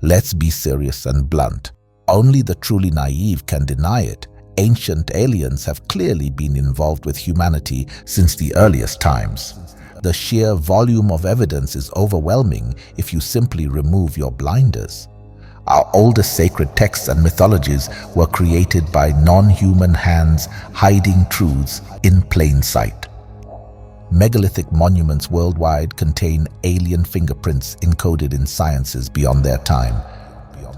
Let's be serious and blunt. Only the truly naive can deny it. Ancient aliens have clearly been involved with humanity since the earliest times. The sheer volume of evidence is overwhelming if you simply remove your blinders. Our oldest sacred texts and mythologies were created by non-human hands hiding truths in plain sight. Megalithic monuments worldwide contain alien fingerprints encoded in sciences beyond their time.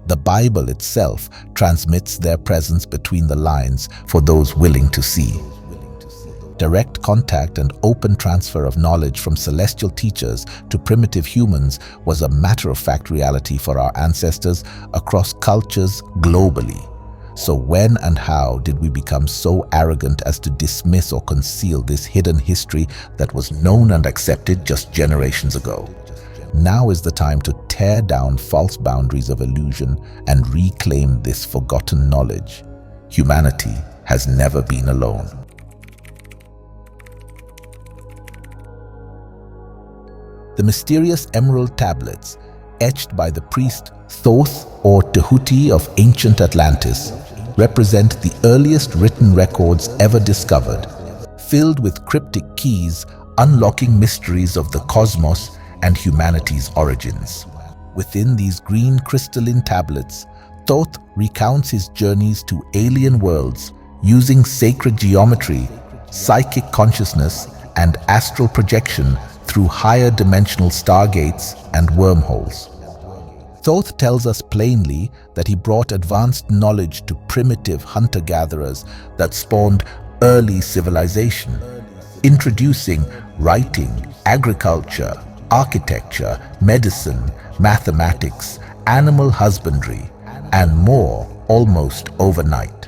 The Bible itself transmits their presence between the lines for those willing to see. Direct contact and open transfer of knowledge from celestial teachers to primitive humans was a matter-of-fact reality for our ancestors across cultures globally. So when and how did we become so arrogant as to dismiss or conceal this hidden history that was known and accepted just generations ago? Now is the time to tear down false boundaries of illusion and reclaim this forgotten knowledge. Humanity has never been alone. The mysterious emerald tablets, etched by the priest Thoth or Tehuti of ancient Atlantis, represent the earliest written records ever discovered, filled with cryptic keys unlocking mysteries of the cosmos and humanity's origins. Within these green crystalline tablets, Thoth recounts his journeys to alien worlds using sacred geometry, psychic consciousness, and astral projection through higher dimensional stargates and wormholes. Thoth tells us plainly that he brought advanced knowledge to primitive hunter-gatherers that spawned early civilization, introducing writing, agriculture, architecture, medicine, mathematics, animal husbandry, and more almost overnight.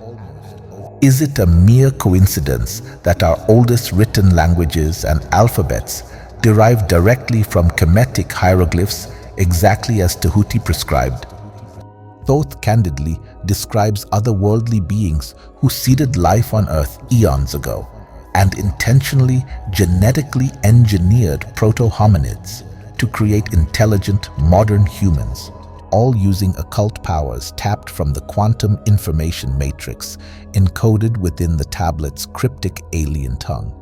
Is it a mere coincidence that our oldest written languages and alphabets derive directly from Kemetic hieroglyphs exactly as Tehuti prescribed? Thoth candidly describes otherworldly beings who seeded life on Earth eons ago and intentionally genetically engineered proto-hominids to create intelligent modern humans, all using occult powers tapped from the quantum information matrix encoded within the tablet's cryptic alien tongue.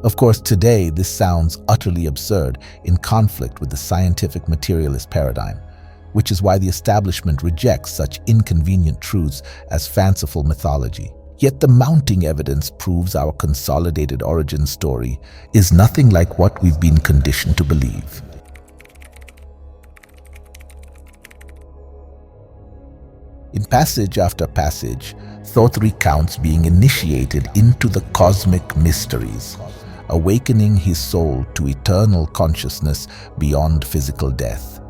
Of course, today this sounds utterly absurd, in conflict with the scientific materialist paradigm, which is why the establishment rejects such inconvenient truths as fanciful mythology. Yet the mounting evidence proves our consolidated origin story is nothing like what we've been conditioned to believe. In passage after passage, Thoth recounts being initiated into the cosmic mysteries, awakening his soul to eternal consciousness beyond physical death.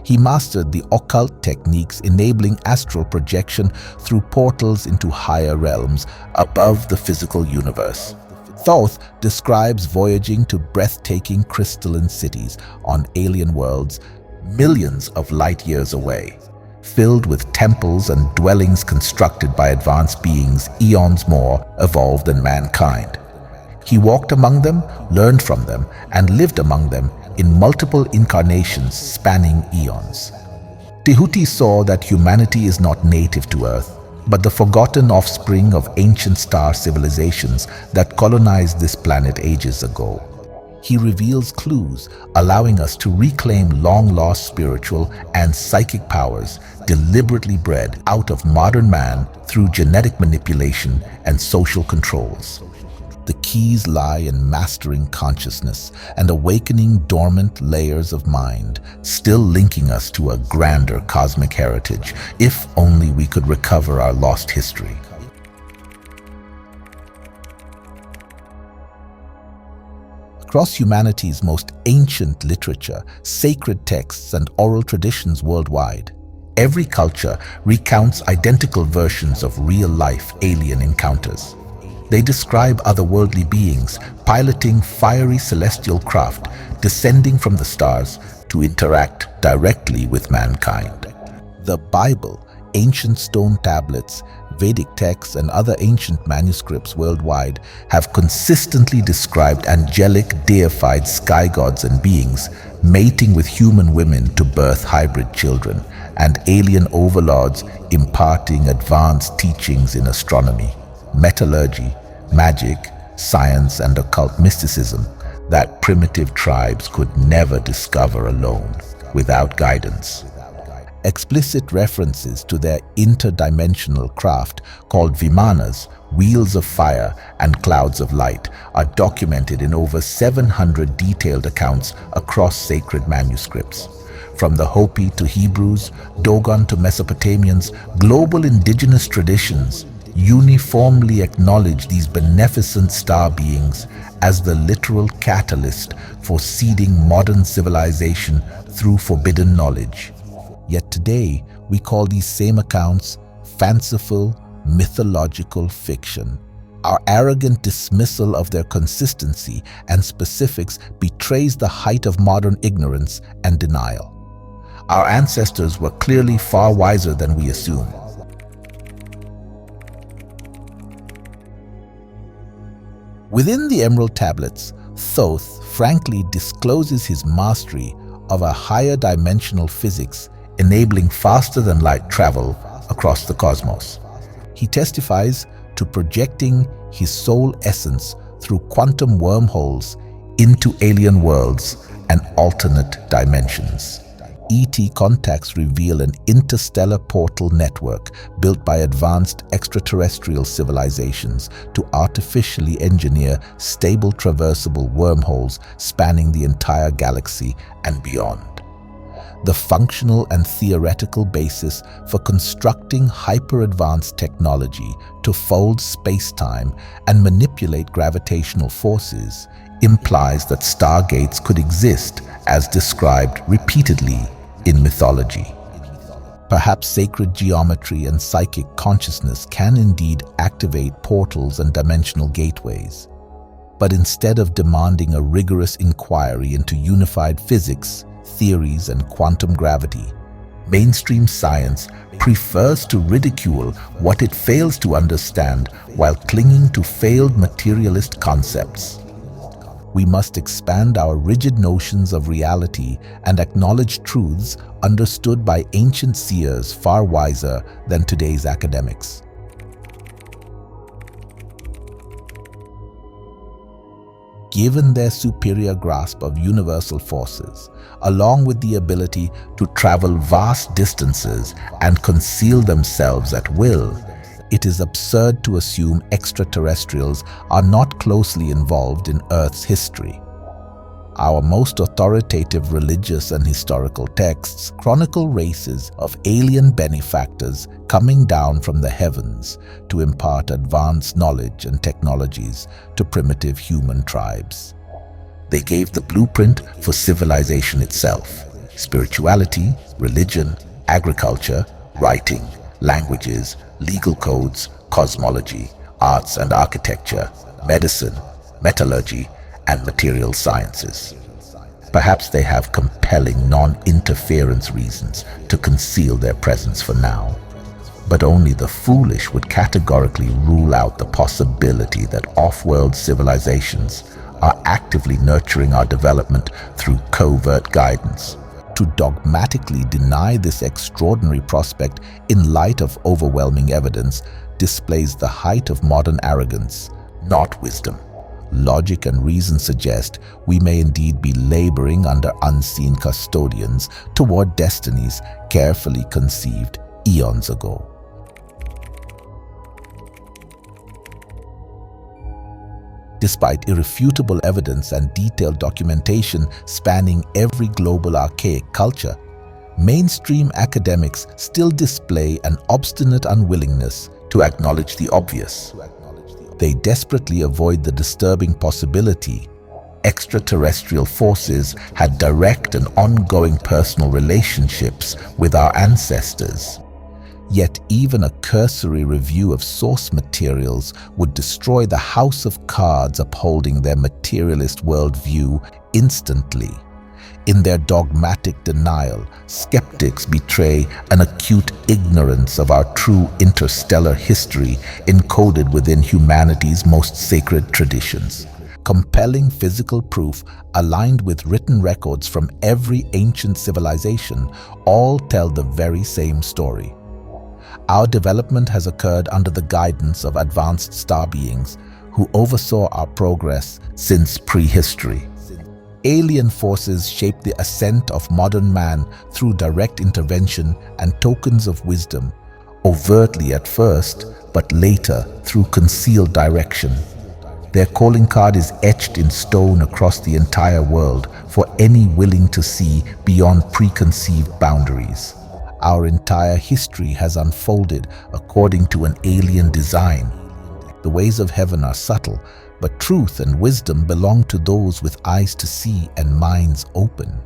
He mastered the occult techniques enabling astral projection through portals into higher realms above the physical universe. Thoth describes voyaging to breathtaking crystalline cities on alien worlds millions of light years away, filled with temples and dwellings constructed by advanced beings eons more evolved than mankind. He walked among them, learned from them, and lived among them in multiple incarnations spanning eons. Tehuti saw that humanity is not native to Earth, but the forgotten offspring of ancient star civilizations that colonized this planet ages ago. He reveals clues, allowing us to reclaim long-lost spiritual and psychic powers deliberately bred out of modern man through genetic manipulation and social controls. The keys lie in mastering consciousness and awakening dormant layers of mind, still linking us to a grander cosmic heritage, if only we could recover our lost history. Across humanity's most ancient literature, sacred texts, and oral traditions worldwide, every culture recounts identical versions of real-life alien encounters. They describe otherworldly beings piloting fiery celestial craft, descending from the stars to interact directly with mankind. The Bible, ancient stone tablets Vedic texts, and other ancient manuscripts worldwide have consistently described angelic, deified sky gods and beings mating with human women to birth hybrid children, and alien overlords imparting advanced teachings in astronomy, metallurgy, magic, science, and occult mysticism that primitive tribes could never discover alone without guidance. Explicit references to their interdimensional craft, called vimanas, wheels of fire and clouds of light, are documented in over 700 detailed accounts across sacred manuscripts. From the Hopi to Hebrews, Dogon to Mesopotamians, global indigenous traditions uniformly acknowledge these beneficent star beings as the literal catalyst for seeding modern civilization through forbidden knowledge. Yet today, we call these same accounts fanciful, mythological fiction. Our arrogant dismissal of their consistency and specifics betrays the height of modern ignorance and denial. Our ancestors were clearly far wiser than we assume. Within the Emerald Tablets, Thoth frankly discloses his mastery of a higher dimensional physics, enabling faster-than-light travel across the cosmos. He testifies to projecting his soul essence through quantum wormholes into alien worlds and alternate dimensions. ET contacts reveal an interstellar portal network built by advanced extraterrestrial civilizations to artificially engineer stable traversable wormholes spanning the entire galaxy and beyond. The functional and theoretical basis for constructing hyper-advanced technology to fold space-time and manipulate gravitational forces implies that stargates could exist as described repeatedly in mythology. Perhaps sacred geometry and psychic consciousness can indeed activate portals and dimensional gateways. But instead of demanding a rigorous inquiry into unified physics, theories, and quantum gravity, mainstream science prefers to ridicule what it fails to understand while clinging to failed materialist concepts. We must expand our rigid notions of reality and acknowledge truths understood by ancient seers far wiser than today's academics. Given their superior grasp of universal forces, along with the ability to travel vast distances and conceal themselves at will, it is absurd to assume extraterrestrials are not closely involved in Earth's history. Our most authoritative religious and historical texts chronicle races of alien benefactors coming down from the heavens to impart advanced knowledge and technologies to primitive human tribes. They gave the blueprint for civilization itself: spirituality, religion, agriculture, writing, languages, legal codes, cosmology, arts and architecture, medicine, metallurgy, and material sciences. Perhaps they have compelling non-interference reasons to conceal their presence for now. But only the foolish would categorically rule out the possibility that off-world civilizations are actively nurturing our development through covert guidance. To dogmatically deny this extraordinary prospect in light of overwhelming evidence displays the height of modern arrogance, not wisdom. Logic and reason suggest we may indeed be laboring under unseen custodians toward destinies carefully conceived eons ago. Despite irrefutable evidence and detailed documentation spanning every global archaic culture, mainstream academics still display an obstinate unwillingness to acknowledge the obvious. They desperately avoid the disturbing possibility extraterrestrial forces had direct and ongoing personal relationships with our ancestors. Yet even a cursory review of source materials would destroy the house of cards upholding their materialist worldview instantly. In their dogmatic denial, skeptics betray an acute ignorance of our true interstellar history encoded within humanity's most sacred traditions. Compelling physical proof aligned with written records from every ancient civilization all tell the very same story. Our development has occurred under the guidance of advanced star beings who oversaw our progress since prehistory. Alien forces shaped the ascent of modern man through direct intervention and tokens of wisdom, overtly at first, but later through concealed direction. Their calling card is etched in stone across the entire world for any willing to see beyond preconceived boundaries. Our entire history has unfolded according to an alien design. The ways of heaven are subtle, but truth and wisdom belong to those with eyes to see and minds open.